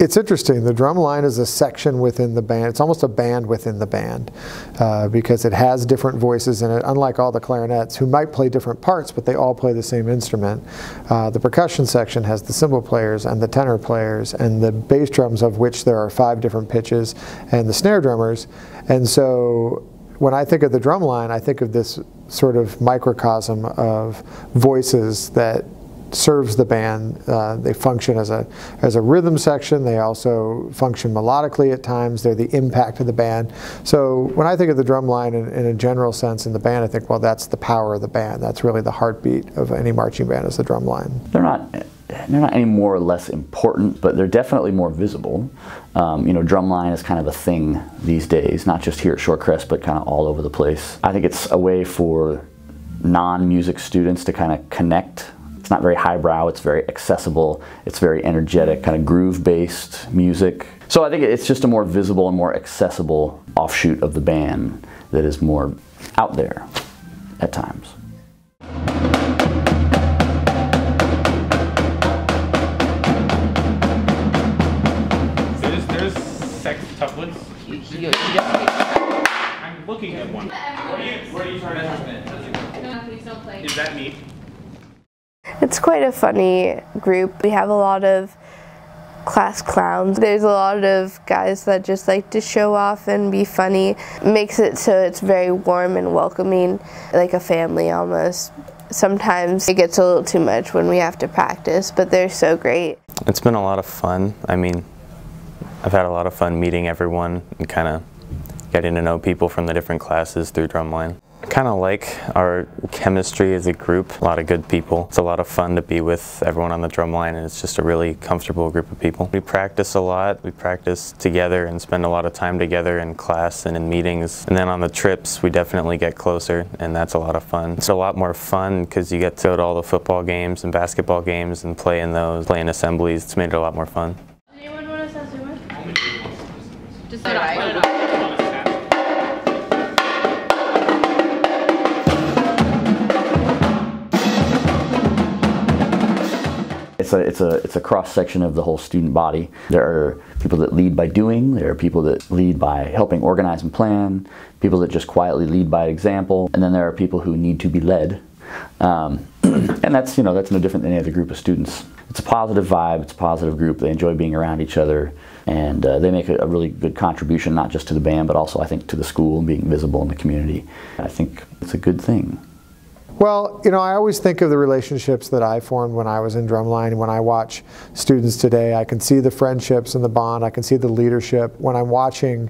It's interesting. The drum line is a section within the band. It's almost a band within the band because it has different voices in it, unlike all the clarinets, who might play different parts, but they all play the same instrument. The percussion section has the cymbal players and the tenor players and the bass drums, of which there are 5 different pitches, and the snare drummers. And so when I think of the drum line, I think of this sort of microcosm of voices that serves the band. They function as a rhythm section. They also function melodically at times. They're the impact of the band. So when I think of the drum line in a general sense in the band, I think, well, that's the power of the band. That's really the heartbeat of any marching band, is the drum line. They're not any more or less important, but they're definitely more visible. You know, drumline is kind of a thing these days, not just here at Shorecrest, but kind of all over the place. I think it's a way for non-music students to kind of connect. It's not very highbrow, it's very accessible, it's very energetic, kind of groove-based music. So I think it's just a more visible and more accessible offshoot of the band that is more out there at times. There's sex tuplets. I'm looking at one. What are you trying to? Is that me? It's quite a funny group. We have a lot of class clowns. There's a lot of guys that just like to show off and be funny. It makes it so it's very warm and welcoming, like a family almost. Sometimes it gets a little too much when we have to practice, but they're so great. It's been a lot of fun. I mean, I've had a lot of fun meeting everyone and kind of getting to know people from the different classes through drumline. I kind of like our chemistry as a group, a lot of good people. It's a lot of fun to be with everyone on the drumline, and it's just a really comfortable group of people. We practice a lot. We practice together and spend a lot of time together in class and in meetings. And then on the trips, we definitely get closer, and that's a lot of fun. It's a lot more fun because you get to go to all the football games and basketball games and play in those, play in assemblies. It's made it a lot more fun. Anyone want to start doing? Just It's a cross section of the whole student body. There are people that lead by doing, there are people that lead by helping organize and plan, people that just quietly lead by example, and then there are people who need to be led. And that's no different than any other group of students. It's a positive vibe, it's a positive group, they enjoy being around each other, and they make a really good contribution, not just to the band, but also I think to the school and being visible in the community. I think it's a good thing. Well, you know, I always think of the relationships that I formed when I was in drumline. When I watch students today, I can see the friendships and the bond. I can see the leadership. When I'm watching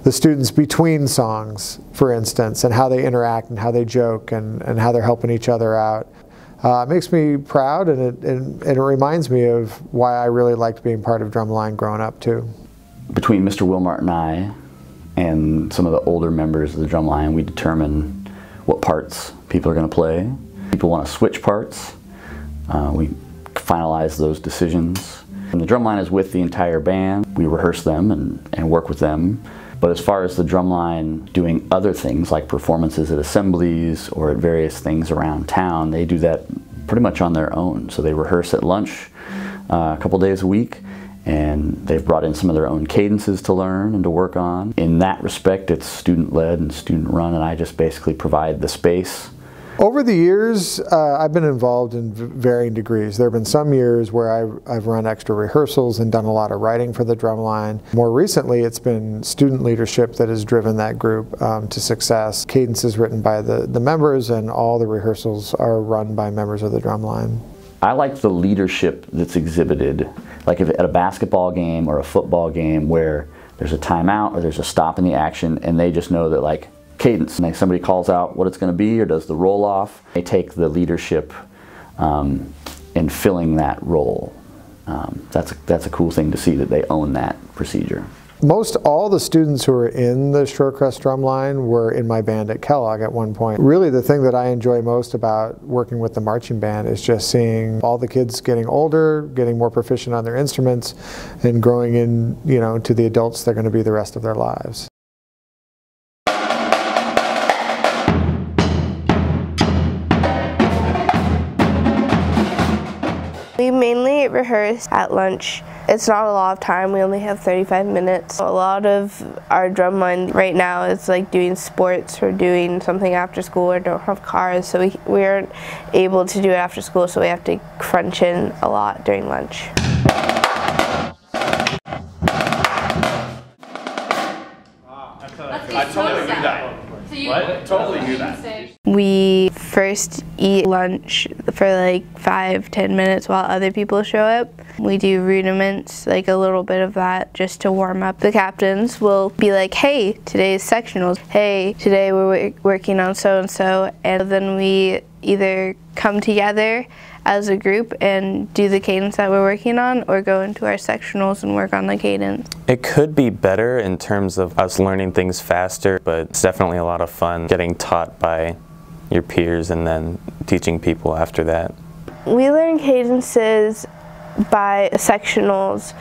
the students between songs, for instance, and how they interact and how they joke and how they're helping each other out, it makes me proud, and it reminds me of why I really liked being part of drumline growing up, too. Between Mr. Wilmart and I and some of the older members of the drumline, we determine what parts people are going to play. People want to switch parts. We finalize those decisions. And the drumline is with the entire band. We rehearse them and work with them. But as far as the drumline doing other things like performances at assemblies or at various things around town, they do that pretty much on their own. So they rehearse at lunch a couple days a week, and they've brought in some of their own cadences to learn and to work on. In that respect, it's student-led and student-run, and I just basically provide the space. Over the years, I've been involved in varying degrees. There have been some years where I've run extra rehearsals and done a lot of writing for the drumline. More recently, it's been student leadership that has driven that group to success. Cadence is written by the members, and all the rehearsals are run by members of the drumline. I like the leadership that's exhibited, like if at a basketball game or a football game where there's a timeout or there's a stop in the action, and they just know that, like, cadence, and somebody calls out what it's going to be or does the roll off. They take the leadership in filling that role. That's a cool thing to see, that they own that procedure. Most all the students who are in the Shorecrest drumline were in my band at Kellogg at one point. Really, the thing that I enjoy most about working with the marching band is just seeing all the kids getting older, getting more proficient on their instruments, and growing in, to the adults they're going to be the rest of their lives. We mainly rehearse at lunch. It's not a lot of time, we only have 35 minutes. A lot of our drumline right now is like doing sports or doing something after school or don't have cars, so we aren't able to do it after school, so we have to crunch in a lot during lunch. I totally knew that. What? Totally knew that. We first eat lunch for like 5-10 minutes while other people show up. We do rudiments, like a little bit of that just to warm up. The captains will be like, hey, today's sectionals. Hey, today we're working on so-and-so. And then we either come together as a group and do the cadence that we're working on, or go into our sectionals and work on the cadence. It could be better in terms of us learning things faster, but it's definitely a lot of fun getting taught by your peers and then teaching people after that. We learn cadences by sectionals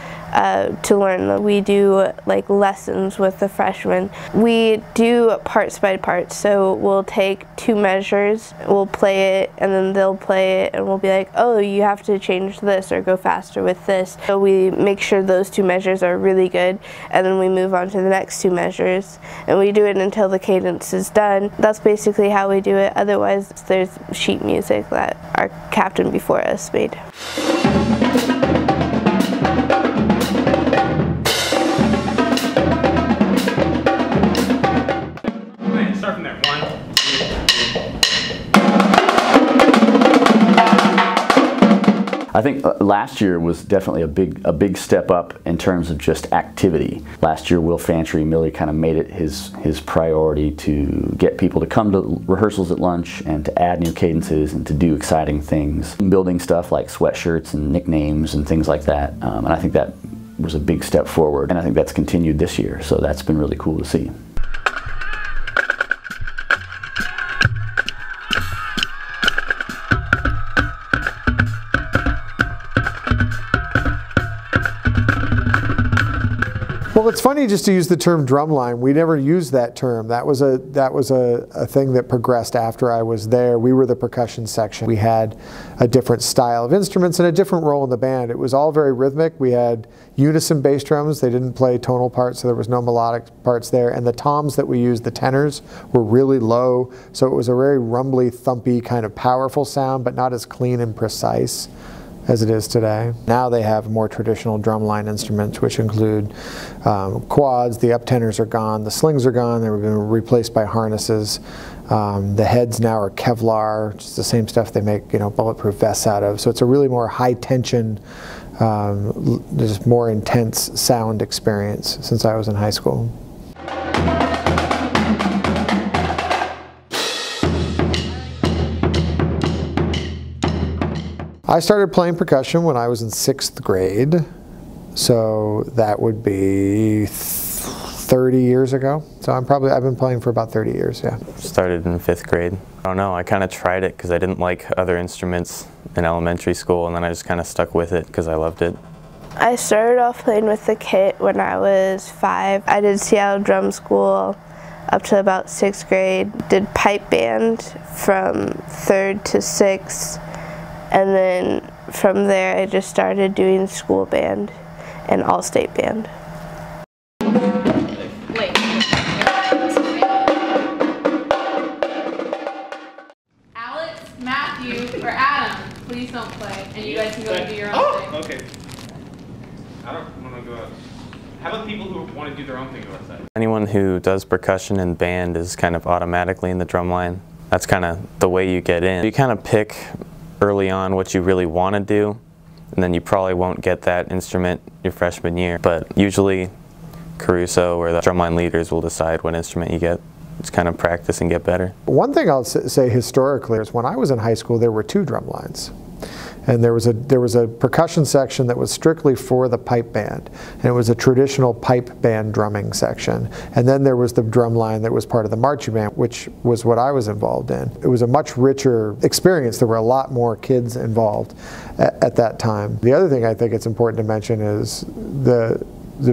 to learn them. We do like lessons with the freshmen. We do parts by parts, so we'll take 2 measures, we'll play it, and then they'll play it, and we'll be like, oh, you have to change this or go faster with this. So we make sure those 2 measures are really good, and then we move on to the next 2 measures, and we do it until the cadence is done. That's basically how we do it. Otherwise, there's sheet music that our captain before us made. Start from there. 1, 2, 3. I think last year was definitely a big step up in terms of just activity. Last year, Will Fantry Miller kind of made it his priority to get people to come to rehearsals at lunch and to add new cadences and to do exciting things. Building stuff like sweatshirts and nicknames and things like that. And I think that was a big step forward. And I think that's continued this year, so that's been really cool to see. Well, it's funny just to use the term drumline. We never used that term. That was a thing that progressed after I was there. We were the percussion section. We had a different style of instruments and a different role in the band. It was all very rhythmic. We had unison bass drums. They didn't play tonal parts, so there was no melodic parts there. And the toms that we used, the tenors, were really low. So it was a very rumbly, thumpy, kind of powerful sound, but not as clean and precise as it is today. Now they have more traditional drumline instruments, which include quads. The up tenors are gone, the slings are gone, they've been replaced by harnesses. The heads now are Kevlar, which is the same stuff they make bulletproof vests out of. So it's a really more high tension, just more intense sound experience since I was in high school. I started playing percussion when I was in 6th grade, so that would be 30 years ago. So I've been playing for about 30 years, yeah. Started in 5th grade. I don't know, I kind of tried it because I didn't like other instruments in elementary school, and then I just kind of stuck with it because I loved it. I started off playing with the kit when I was 5. I did Seattle Drum School up to about 6th grade. Did pipe band from 3rd to 6th. And then from there, I just started doing school band and all-state band. Wait. Alex, Matthew, or Adam, please don't play, and you guys can go do your own thing. Okay. I don't want to go out. How about people who want to do their own thing go outside? Anyone who does percussion and band is kind of automatically in the drumline. That's kind of the way you get in. You kind of pick early on what you really want to do, and then you probably won't get that instrument your freshman year, but usually Caruso or the drumline leaders will decide what instrument you get. Just kind of practice and get better. One thing I'll say historically is when I was in high school there were 2 drum lines. And there was a percussion section that was strictly for the pipe band, and it was a traditional pipe band drumming section. And then there was the drum line that was part of the marching band, which was what I was involved in. It was a much richer experience. There were a lot more kids involved at that time. The other thing I think it's important to mention is the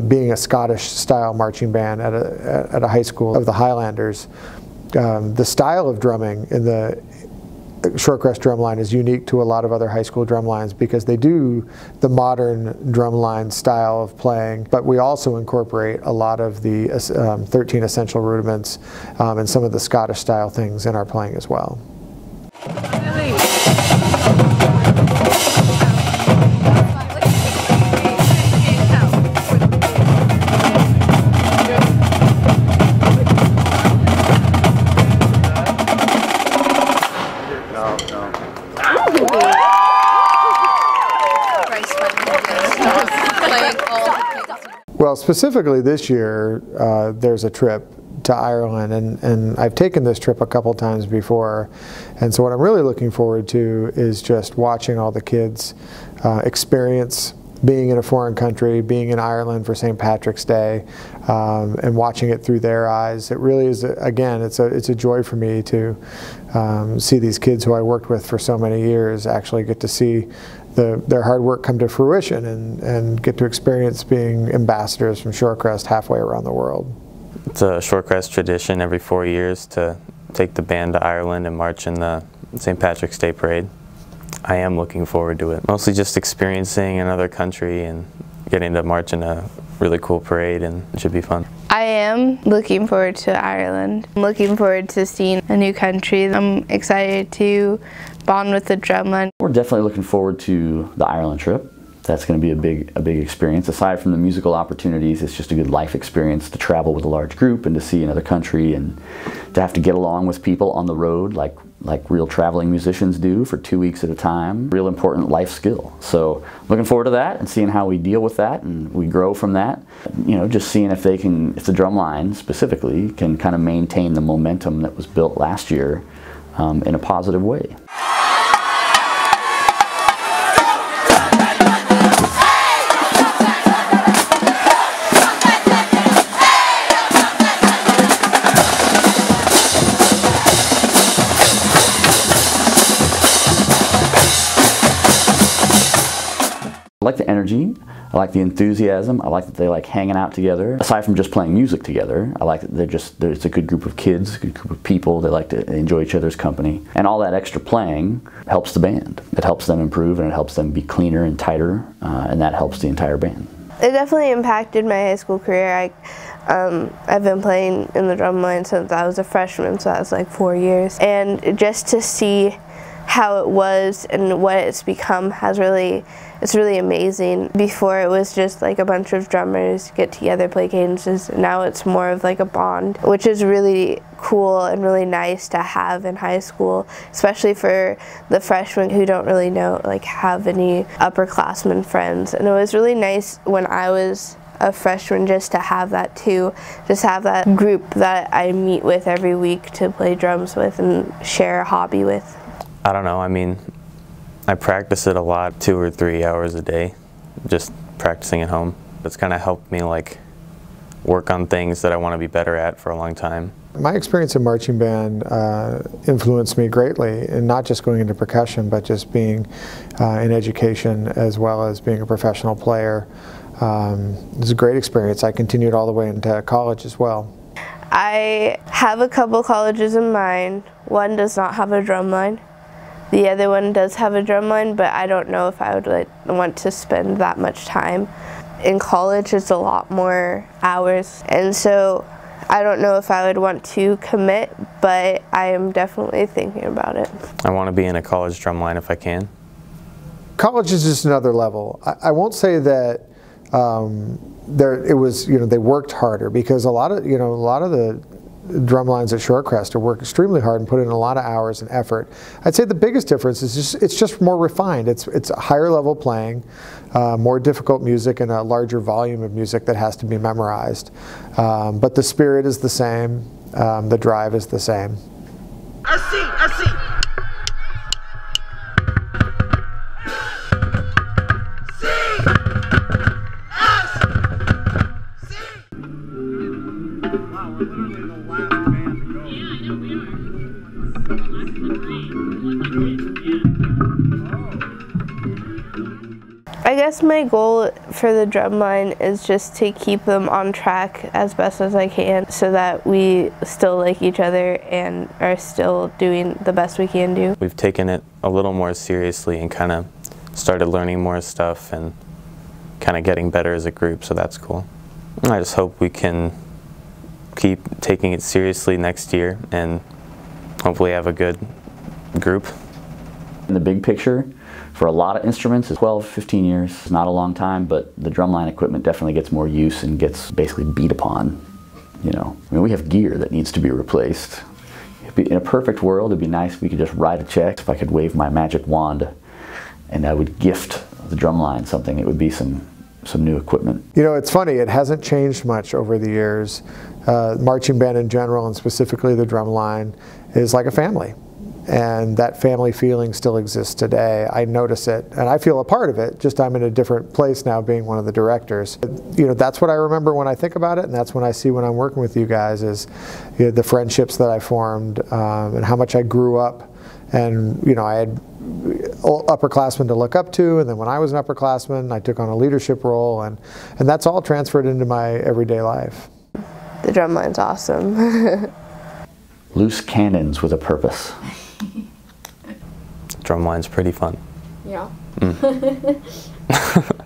being a Scottish style marching band at a high school of the Highlanders. The style of drumming in the Shorecrest drumline is unique to a lot of other high school drumlines because they do the modern drumline style of playing, but we also incorporate a lot of the 13 essential rudiments and some of the Scottish style things in our playing as well. Well, specifically this year, there's a trip to Ireland, and I've taken this trip a couple times before, and so what I'm really looking forward to is just watching all the kids experience being in a foreign country, being in Ireland for St. Patrick's Day, and watching it through their eyes. It really is, again, it's a joy for me to see these kids who I worked with for so many years actually get to see their hard work come to fruition and get to experience being ambassadors from Shorecrest halfway around the world. It's a Shorecrest tradition every 4 years to take the band to Ireland and march in the St. Patrick's Day Parade. I am looking forward to it. Mostly just experiencing another country and getting to march in a really cool parade, and it should be fun. I am looking forward to Ireland. I'm looking forward to seeing a new country. I'm excited to bond with the drumline. We're definitely looking forward to the Ireland trip. That's going to be a big experience. Aside from the musical opportunities, it's just a good life experience to travel with a large group and to see another country and to have to get along with people on the road like real traveling musicians do for 2 weeks at a time. Real important life skill. So looking forward to that and seeing how we deal with that and we grow from that. You know, just seeing if they can, if the drumline specifically can kind of maintain the momentum that was built last year in a positive way. I like the energy, I like the enthusiasm, I like that they like hanging out together. Aside from just playing music together, I like that it's a good group of kids, a good group of people. They like to enjoy each other's company. And all that extra playing helps the band. It helps them improve and it helps them be cleaner and tighter, and that helps the entire band. It definitely impacted my high school career. I've been playing in the drumline since I was a freshman, so that was like 4 years. And just to see how it was and what it's become it's really amazing. Before it was just like a bunch of drummers get together, play cadences. Now it's more of like a bond, which is really cool and really nice to have in high school, especially for the freshmen who don't really have any upperclassmen friends. And it was really nice when I was a freshman just to have that too, just have that group that I meet with every week to play drums with and share a hobby with. I don't know, I mean, I practice it a lot, 2 or 3 hours a day, just practicing at home. It's kind of helped me work on things that I want to be better at for a long time. My experience in marching band influenced me greatly, and not just going into percussion, but just being in education as well as being a professional player. It was a great experience. I continued all the way into college as well. I have a couple colleges in mind. One does not have a drumline. The other one does have a drumline, but I don't know if I would want to spend that much time. In college, it's a lot more hours, and so I don't know if I would want to commit, but I am definitely thinking about it. I want to be in a college drumline if I can. College is just another level. I won't say that it was, they worked harder, because a lot of the drumlines at Shorecrest work extremely hard and put in a lot of hours and effort. I'd say the biggest difference is it's just more refined. It's a higher level playing, more difficult music, and a larger volume of music that has to be memorized. But the spirit is the same. The drive is the same. I see. I guess my goal for the drumline is just to keep them on track as best as I can so that we still like each other and are still doing the best we can do. We've taken it a little more seriously and kind of started learning more stuff and kind of getting better as a group, so that's cool. I just hope we can keep taking it seriously next year and hopefully have a good group. In the big picture, for a lot of instruments, 12, 15 years is not a long time, but the drumline equipment definitely gets more use and gets basically beat upon. You know, I mean, we have gear that needs to be replaced. In a perfect world, it'd be nice if we could just write a check. If I could wave my magic wand and I would gift the drumline something, it would be some new equipment. You know, it's funny, it hasn't changed much over the years. Marching band in general, and specifically the drumline, is like a family. And that family feeling still exists today. I notice it, and I feel a part of it, just I'm in a different place now being one of the directors. You know, that's what I remember when I think about it, and that's when I see when I'm working with you guys is, you know, the friendships that I formed and how much I grew up. And, you know, I had upperclassmen to look up to, and then when I was an upperclassman, I took on a leadership role, and that's all transferred into my everyday life. The drumline's awesome. Loose cannons with a purpose. Drumline's pretty fun. Yeah. Mm.